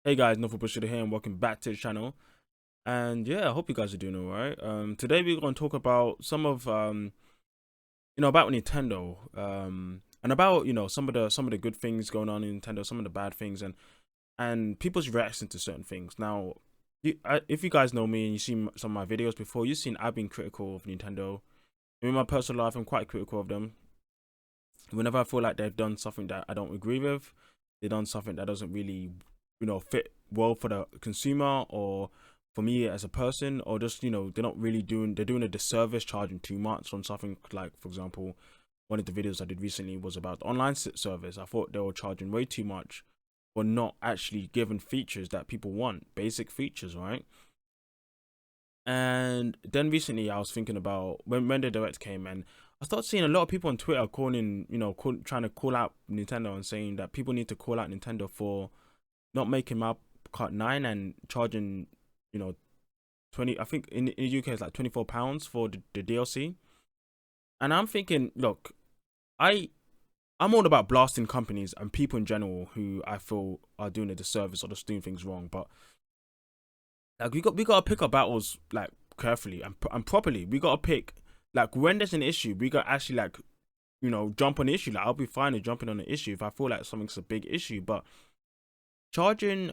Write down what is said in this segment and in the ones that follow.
Hey guys, no Bushida here and welcome back to the channel. And yeah, I hope you guys are doing alright. Today we're going to talk about some of about Nintendo. And about some of the good things going on in Nintendo, some of the bad things, and people's reaction to certain things. Now, if you guys know me and you've seen some of my videos before, you've seen I've been critical of Nintendo. In my personal life, I'm quite critical of them. Whenever I feel like they've done something that I don't agree with, they've done something that doesn't really, fit well for the consumer or for me as a person, or just, they're doing a disservice charging too much on something like, for example, one of the videos I did recently was about the online service. I thought they were charging way too much for not actually giving features that people want, basic features, right? And then recently I was thinking about when the direct came, and I started seeing a lot of people on Twitter calling, trying to call out Nintendo and saying that people need to call out Nintendo for not making Mario Kart 9 and charging, you know, 20, I think in the UK it's like £24 for the DLC. And I'm thinking, look, I I'm all about blasting companies and people in general who I feel are doing a disservice or just doing things wrong. But like we gotta pick our battles like carefully and properly. We gotta pick like when there's an issue, we gotta actually like jump on the issue. Like I'll be fine with jumping on the issue if I feel like something's a big issue. But charging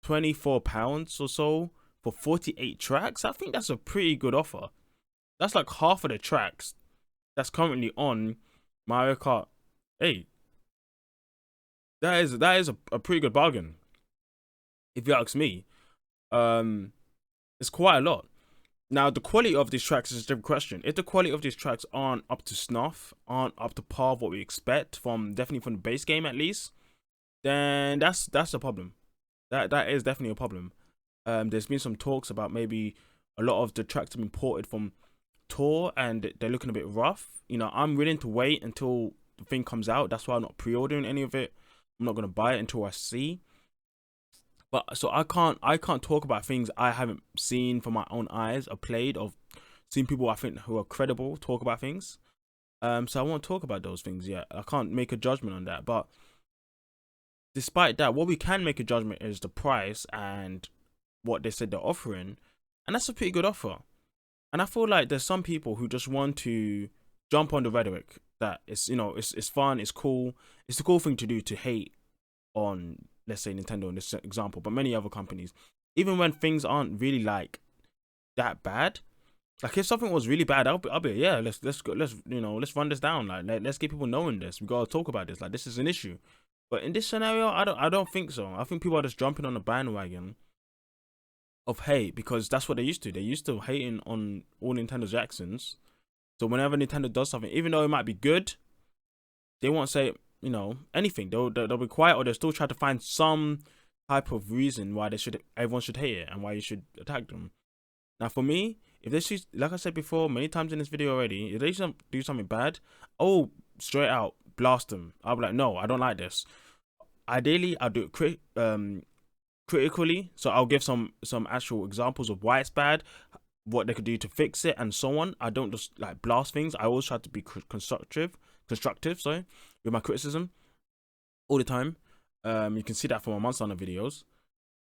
£24 or so for 48 tracks, I think that's a pretty good offer. That's like half of the tracks that's currently on Mario Kart 8. That is a pretty good bargain, if you ask me. Um, it's quite a lot. Now, the quality of these tracks is a different question. If the quality of these tracks aren't up to snuff, aren't up to par of what we expect from definitely from the base game at least, then that's a problem. That is definitely a problem. There's been some talks about maybe a lot of the tracks have been ported from Tour and they're looking a bit rough. I'm willing to wait until the thing comes out. That's why I'm not pre-ordering any of it. I'm not gonna buy it until I see. But so I can't talk about things I haven't seen from my own eyes or played or seen people I think who are credible talk about things. So I won't talk about those things yet. I can't make a judgment on that. But despite that, what we can make a judgment is the price and what they said they're offering, and that's a pretty good offer. And I feel like there's some people who just want to jump on the rhetoric that it's fun, it's cool, it's the cool thing to do to hate on, let's say, Nintendo in this example, but many other companies, even when things aren't really like that bad. Like if something was really bad, I'll be yeah, let's go, let's run this down. Like let's get people knowing this. We gotta talk about this. Like this is an issue. But in this scenario, I don't think so. I think people are just jumping on the bandwagon of hate because that's what they used to. They used to hating on all Nintendo's actions. So whenever Nintendo does something, even though it might be good, they won't say anything. They'll be quiet, or they'll still try to find some type of reason why everyone should hate it and why you should attack them. Now for me, if they should, like I said before many times in this video already, if they do something bad, oh, straight out blast them. I'll be like, no, I don't like this. Ideally, I'll do it critically, so I'll give some actual examples of why it's bad, what they could do to fix it, and so on. I don't just like blast things. I always try to be constructive, sorry, with my criticism all the time. You can see that from my Monster Hunter videos.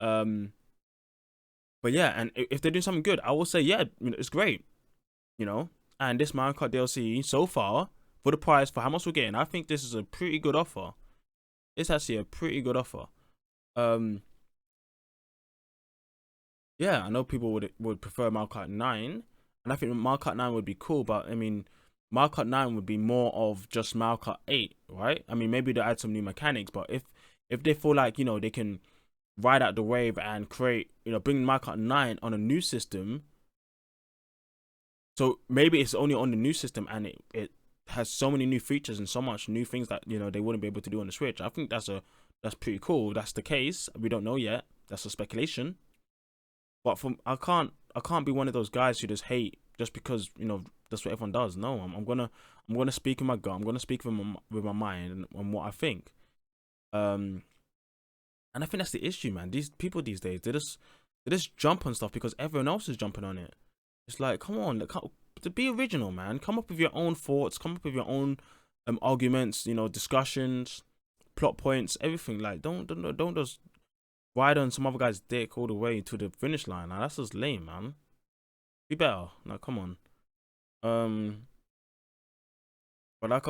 But yeah, and if they're doing something good, I will say, yeah, it's great, And this Mario Kart DLC so far, for the price, for how much we're getting, I think this is a pretty good offer. It's actually a pretty good offer. Yeah, I know people would prefer Mario Kart 9, and I think Mario Kart 9 would be cool, but I mean, Mario Kart 9 would be more of just Mario Kart 8, right? I mean, maybe they'll add some new mechanics, but if they feel like, they can ride out the wave and create, bring Mario Kart 9 on a new system, so maybe it's only on the new system and it has so many new features and so much new things that, they wouldn't be able to do on the Switch. I think that's pretty cool. That's the case. We don't know yet. That's a speculation. But I can't be one of those guys who just hate just because that's what everyone does. No, I'm gonna speak in my gut. I'm gonna speak with my mind and what I think. And I think that's the issue, man. These people these days, they just jump on stuff because everyone else is jumping on it. It's like, come on, to be original, man. Come up with your own thoughts. Come up with your own arguments. Discussions, plot points, everything. Like don't just ride on some other guy's dick all the way to the finish line. Now that's just lame, man. Be better. Now come on. But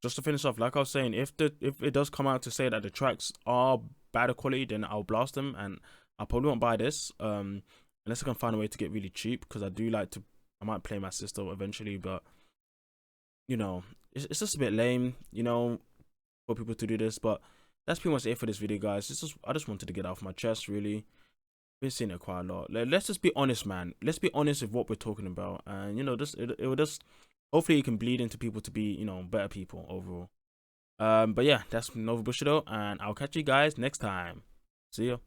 just to finish off, like I was saying, if it does come out to say that the tracks are better quality, then I'll blast them, and I probably won't buy this. Unless I can find a way to get really cheap, because I might play my sister eventually, but you know, it's just a bit lame, you know, for people to do this. But that's pretty much it for this video, guys. I just wanted to get off my chest, really. Been seeing it quite a lot. Let's just be honest, man. Let's be honest with what we're talking about, and you know, it will just hopefully it can bleed into people to be, you know, better people overall. But yeah, that's Nova Bushido, and I'll catch you guys next time. See ya.